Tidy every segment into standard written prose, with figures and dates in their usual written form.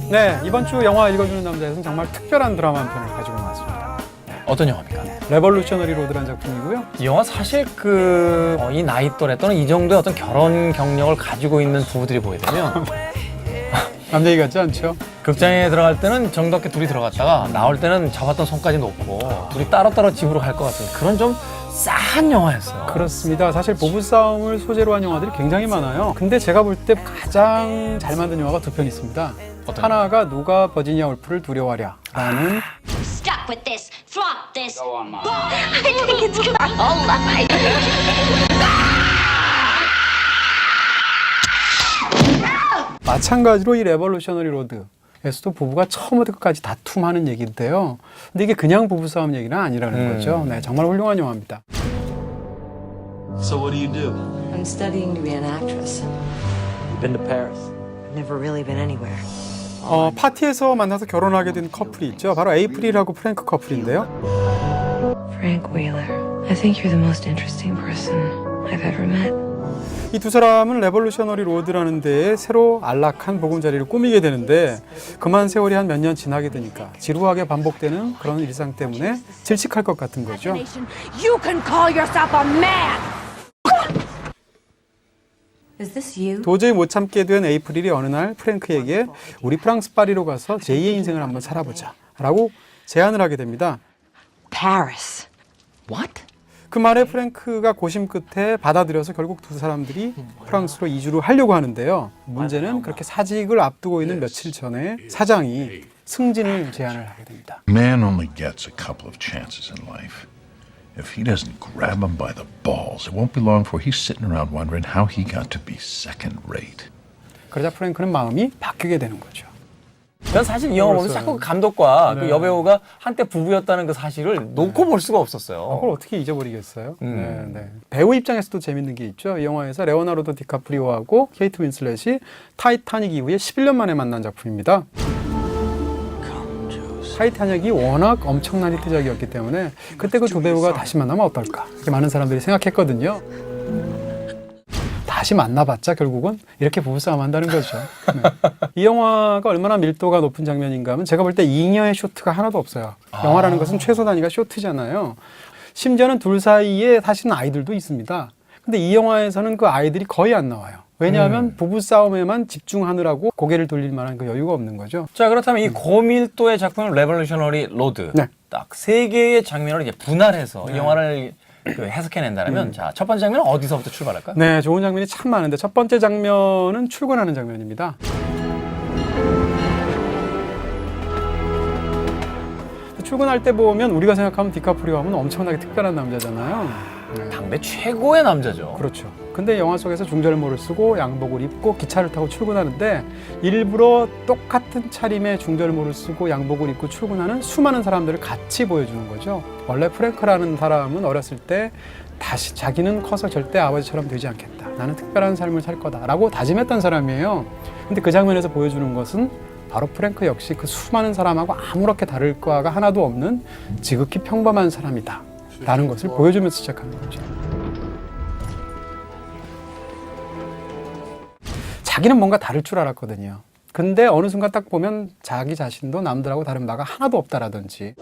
네, 이번 주 영화 읽어주는 남자에서는 정말 특별한 드라마 한 편을 가지고 나왔습니다. 어떤 영화입니까? 레볼루셔너리 로드라는 작품이고요. 이 영화 사실 이 나이 또래 또는 이 정도의 어떤 결혼 경력을 가지고 있는 부부들이 보게 되면 남 얘기 같지 않죠? 극장에 들어갈 때는 정답게 둘이 들어갔다가 나올 때는 잡았던 손까지 놓고 둘이 따로따로 집으로 갈 것 같은 그런 좀 싸한 영화였어요. 그렇습니다. 사실 부부싸움을 소재로 한 영화들이 굉장히 많아요. 근데 제가 볼 때 가장 잘 만든 영화가 두 편 있습니다. 하나가 누가 버지니아 울프를 두려워하랴 라는 Stuck with this. Flop this. Go on, Mom. I think it's my whole life. 마찬가지로 이 레볼루셔너리 로드에서도 부부가 처음부터 끝까지 다툼하는 얘기인데요. 근데 이게 그냥 부부싸움 얘기는 아니라는 거죠. 네, 정말 훌륭한 영화입니다. So what do you do? I'm studying to be an actress. You been to Paris? I've never really been anywhere. 파티에서 만나서 결혼하게 된 커플이 있죠. 바로 에이프릴하고 프랭크 커플인데요. Frank Wheeler. I think you're the most interesting person I've ever met. 이 두 사람은 레볼루셔너리 로드라는 데에 새로 안락한 보금자리를 꾸미게 되는데 그만 세월이 한 몇 년 지나게 되니까 지루하게 반복되는 그런 일상 때문에 질식할 것 같은 거죠. You can call yourself a man. Is this you? 도저히 못 참게 된 에이프릴이 어느 날 프랭크에게 우리 프랑스 파리로 가서 제2의 인생을 한번 살아보자 라고 제안을 하게 됩니다. Paris. What? 그 말에 프랭크가 고심 끝에 받아들여서 결국 두 사람들이 프랑스로 이주를 하려고 하는데요. 문제는 그렇게 사직을 앞두고 있는 며칠 전에 사장이 승진을 제안을 하게 됩니다. Man only gets a couple of chances in life. If he doesn't grab him by the balls, it won't be long before he's sitting around wondering how he got to be second rate. 그러자 프랭크는 마음이 바뀌게 되는 거죠. 전 사실 이 영화 보면서 자꾸 그 감독과 그 여배우가 한때 부부였다는 그 사실을 놓고 볼 수가 없었어요. 그걸 어떻게 잊어버리겠어요? 네. 배우 입장에서도 재밌는 게 있죠. 이 영화에서 레오나르도 디카프리오하고 케이트 윈슬렛이 타이타닉 이후에 11년 만에 만난 작품입니다. 타이타닉이 워낙 엄청난 히트작이었기 때문에 그때 그 두 배우가 다시 만나면 어떨까 이렇게 많은 사람들이 생각했거든요. 다시 만나봤자 결국은 이렇게 부부싸움 한다는 거죠. 네. 이 영화가 얼마나 밀도가 높은 장면인가 하면 제가 볼 때 잉여의 쇼트가 하나도 없어요. 영화라는 것은 최소 단위가 쇼트잖아요. 심지어는 둘 사이에 사실은 아이들도 있습니다. 근데 이 영화에서는 그 아이들이 거의 안 나와요. 왜냐하면 부부싸움에만 집중하느라고 고개를 돌릴 만한 그 여유가 없는 거죠. 자, 그렇다면 이 고밀도의 작품은 레볼루셔너리 로드. 네. 딱 세 개의 장면을 이제 분할해서 이 영화를 해석해낸다면 자, 첫 번째 장면은 어디서부터 출발할까요? 네, 좋은 장면이 참 많은데 첫 번째 장면은 출근하는 장면입니다. 출근할 때 보면 우리가 생각하면 디카프리오 하면 엄청나게 특별한 남자잖아요. 당대 최고의 남자죠. 그렇죠. 근데 영화 속에서 중절모를 쓰고 양복을 입고 기차를 타고 출근하는데 일부러 똑같은 차림의 중절모를 쓰고 양복을 입고 출근하는 수많은 사람들을 같이 보여주는 거죠. 원래 프랭크라는 사람은 어렸을 때 다시 자기는 커서 절대 아버지처럼 되지 않겠다. 나는 특별한 삶을 살 거다라고 다짐했던 사람이에요. 근데 그 장면에서 보여주는 것은 바로 프랭크 역시 그 수많은 사람하고 아무렇게 다를 거가 하나도 없는 지극히 평범한 사람이다 라는 것을 보여주면서 시작하는 거죠. 자기는 뭔가 다를 줄 알았거든요. 근데 어느 순간 딱 보면 자기 자신도 남들하고 다른 바가 하나도 없다라든지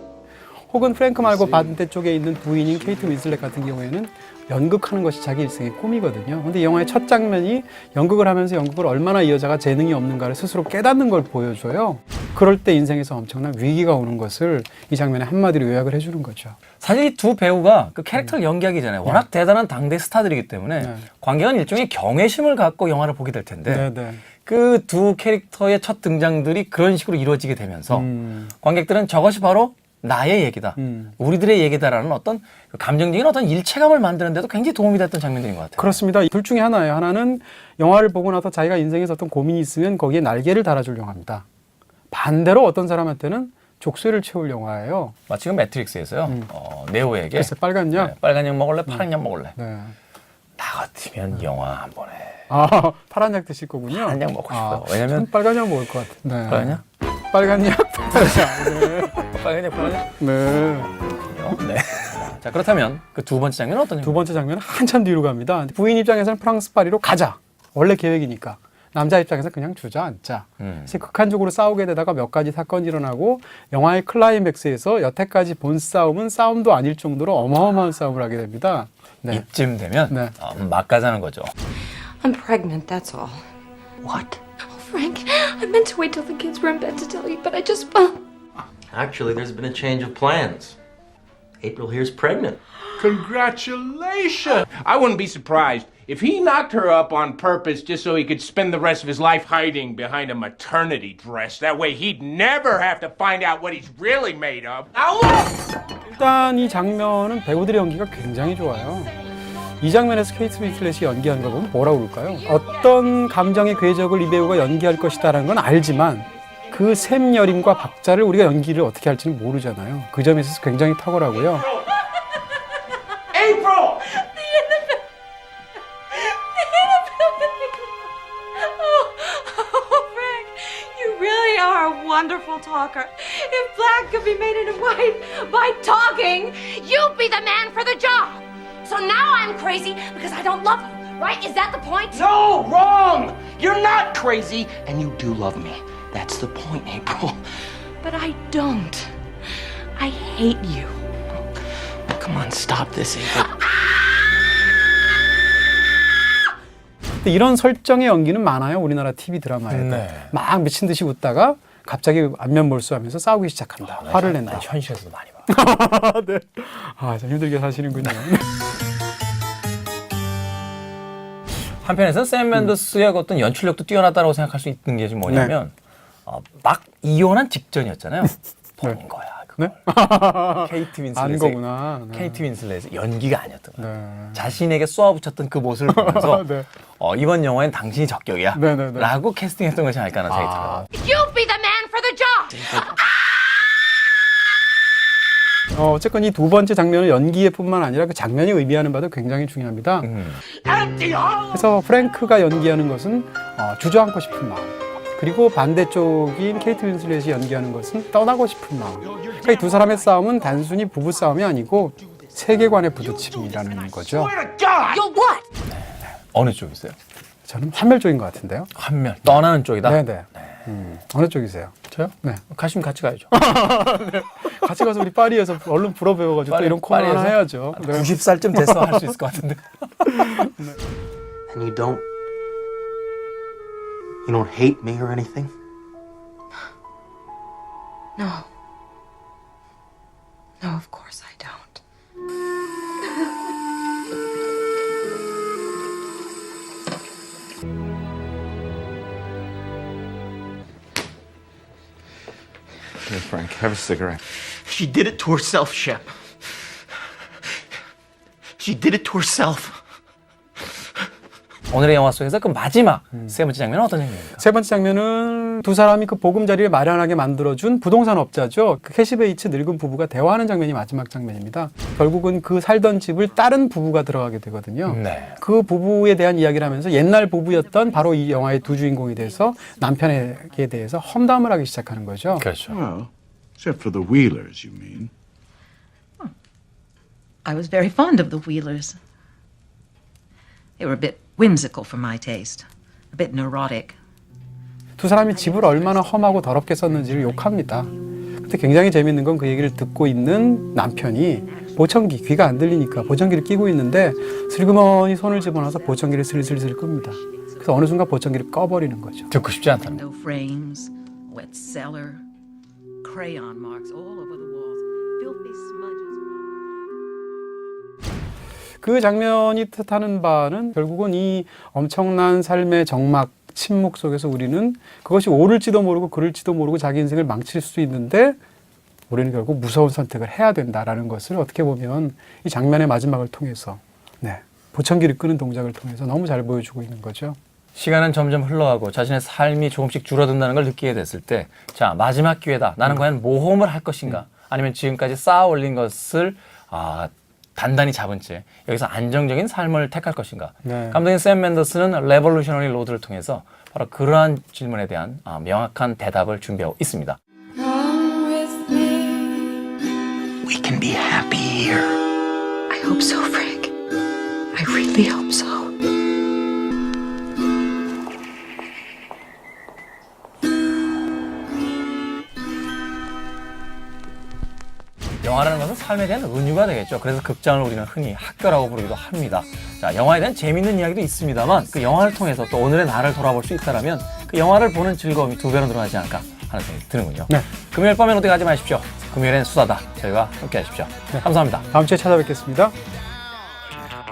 혹은 프랭크 말고 반대쪽에 있는 부인인 케이트 윈슬렛 같은 경우에는 연극하는 것이 자기 일생의 꿈이거든요. 근데 이 영화의 첫 장면이 연극을 하면서 연극을 얼마나 이 여자가 재능이 없는가를 스스로 깨닫는 걸 보여줘요. 그럴 때 인생에서 엄청난 위기가 오는 것을 이 장면에 한마디로 요약을 해주는 거죠. 사실 이 두 배우가 그 캐릭터를 연기하기 전에 워낙 대단한 당대 스타들이기 때문에 관객은 일종의 경외심을 갖고 영화를 보게 될 텐데 그 두 캐릭터의 첫 등장들이 그런 식으로 이루어지게 되면서 관객들은 저것이 바로 나의 얘기다. 우리들의 얘기다라는 어떤 감정적인 어떤 일체감을 만드는 데도 굉장히 도움이 됐던 장면들인 것 같아요. 그렇습니다. 둘 중에 하나예요. 하나는 영화를 보고 나서 자기가 인생에서 어떤 고민이 있으면 거기에 날개를 달아줄 영화입니다. 반대로 어떤 사람한테는 족쇄를 채울 영화예요. 마치 그 매트릭스에서요. 네오에게 글쎄, 빨간 약? 네, 빨간 약 먹을래? 파란 약 먹을래? 네. 나 같으면 영화 한 번에 아, 파란 약 드실 거군요. 파란 약 먹고 싶어요. 왜냐면 전 빨간 약 먹을 것 같아요. 네. 빨간 약? 빨간 약, 파란 약. 네. 빨간 약, 파란 약? 네. 네. 자, 그렇다면 그 두 번째 장면은 어떤 두 번째 장면은 한참 뒤로 갑니다. 부인 입장에서는 프랑스 파리로 가자. 원래 계획이니까. 남자 입장에서 그냥 주저앉자. 그래서 극한적으로 싸우게 되다가 몇 가지 사건이 일어나고 영화의 클라이맥스에서 여태까지 본 싸움은 싸움도 아닐 정도로 어마어마한 싸움을 하게 됩니다. 네. 이쯤 되면 네. 막 가자는 거죠. I'm pregnant, that's all. What? Oh, Frank, I meant to wait till the kids were in bed to tell you, but I just... Actually, there's been a change of plans. April here's pregnant. Congratulations! I wouldn't be surprised if he knocked her up on purpose just so he could spend the rest of his life hiding behind a maternity dress. That way he'd never have to find out what he's really made of. Now look! 일단 이 장면은 배우들의 연기가 굉장히 좋아요. 이 장면에서 케이트 윈슬렛이 연기하는 걸 보면 뭐라고 그럴까요? 어떤 감정의 궤적을 이 배우가 연기할 것이다라는 건 알지만 그 샘여림과 박자를 우리가 연기를 어떻게 할지는 모르잖아요. 그 점에 있어서 굉장히 탁월하고요. April! Oh, Frank, you really are a wonderful talker. If black could be made into white by talking, You be the man for the job. So now I'm crazy because I don't love you, right? Is that the point? No, wrong! You're not crazy, and you do love me. That's the point, April. but I don't. I hate you. Come on, stop this, April. 근데 이런 설정의 연기는 많아요. 우리나라 TV 드라마에도. 네. 막 미친 듯이 웃다가 갑자기 안면 몰수하면서 싸우기 시작한다. 화를 낸다. 현실에서도 많이 봐. 네. 아, 참 힘들게 사시는군요. 한편에서는 샘 맨더스의 어떤 연출력도 뛰어나다고 생각할 수 있는 게 뭐냐면 막 이혼한 직전이었잖아요. 본 거야. 그걸. 네? 케이트 안 윈슬렛의 거구나. 네. 케이트 윈슬렛의 연기가 아니었던 거예요. 네. 자신에게 쏘아붙였던 그 모습을 보면서 네. 이번 영화엔 당신이 적격이야 네, 네, 네. 라고 캐스팅했던 것이 아닐까 하는 생각이 들어요. You be the man for the job. 어쨌건 이 두 번째 장면은 연기에뿐만 아니라 그 장면이 의미하는 바도 굉장히 중요합니다. 그래서 프랭크가 연기하는 것은 주저앉고 싶은 마음, 그리고 반대쪽인 케이트 윈슬렛이 연기하는 것은 떠나고 싶은 마음. 그러니까 이 두 사람의 싸움은 단순히 부부 싸움이 아니고 세계관의 부딪힘이라는 거죠. You what? 어느 쪽이세요? 저는 환멸적인 것 같은데요. 한면 떠나는 쪽이다? 네네. 어느 쪽이세요? 저요? 네. 가시면 같이 가야죠. 같이 가서 우리 파리에서 얼른 불어 배워가지고 또 이런 코너 하나 파리에서? 해야죠. 네. 90살쯤 돼서 할 수 있을 것 같은데. And you don't hate me or anything? No. No, of course I don't. Here, Frank, have a cigarette. She did it to herself, Shep. She did it to herself. 오늘의 영화 속에서 그 마지막 세 번째 장면은 어떤 장면입니까? 세 번째 장면은 두 사람이 그 보금자리를 마련하게 만들어준 부동산 업자죠. 그 캐시 베이츠 늙은 부부가 대화하는 장면이 마지막 장면입니다. 결국은 그 살던 집을 다른 부부가 들어가게 되거든요. 네. 그 부부에 대한 이야기를 하면서 옛날 부부였던 바로 이 영화의 두 주인공에 대해서 남편에게 대해서 험담을 하기 시작하는 거죠. 그렇죠. Well, except for the Wheelers, you mean? I was very fond of the Wheelers. They were a bit whimsical for my taste, a bit neurotic. 두 사람이 집을 얼마나 험하고 더럽게 썼는지를 욕합니다. 근데 굉장히 재밌는 건 그 얘기를 듣고 있는 남편이 보청기, 귀가 안 들리니까 보청기를 끼고 있는데 슬그머니 손을 집어넣어서 보청기를 슬슬슬 끕니다. 그래서 어느 순간 보청기를 꺼버리는 거죠. 듣고 싶지 않다는 거. No frames, wet cellar, crayon marks all over the walls, filthy smudges. 그 장면이 뜻하는 바는 결국은 이 엄청난 삶의 정막, 침묵 속에서 우리는 그것이 옳을지도 모르고 그럴지도 모르고 자기 인생을 망칠 수도 있는데 우리는 결국 무서운 선택을 해야 된다라는 것을 어떻게 보면 이 장면의 마지막을 통해서 보청기를 끄는 동작을 통해서 너무 잘 보여주고 있는 거죠. 시간은 점점 흘러가고 자신의 삶이 조금씩 줄어든다는 걸 느끼게 됐을 때, 자, 마지막 기회다. 나는 과연 모험을 할 것인가? 아니면 지금까지 쌓아 올린 것을 단단히 잡은 채 여기서 안정적인 삶을 택할 것인가? 네. 감독인 샘 맨더스는 레볼루셔너리 로드를 통해서 바로 그러한 질문에 대한 명확한 대답을 준비하고 있습니다. We can be happy here. I hope so, Frank. I really hope so. 영화라는 것은 삶에 대한 은유가 되겠죠. 그래서 극장을 우리는 흔히 학교라고 부르기도 합니다. 자, 영화에 대한 재밌는 이야기도 있습니다만 그 영화를 통해서 또 오늘의 나를 돌아볼 수 있다면 그 영화를 보는 즐거움이 2배로 늘어나지 않을까 하는 생각이 드는군요. 네. 금요일 밤엔 어디 가지 마십시오. 금요일엔 수다다. 저희와 함께 하십시오. 네. 감사합니다. 다음 주에 찾아뵙겠습니다.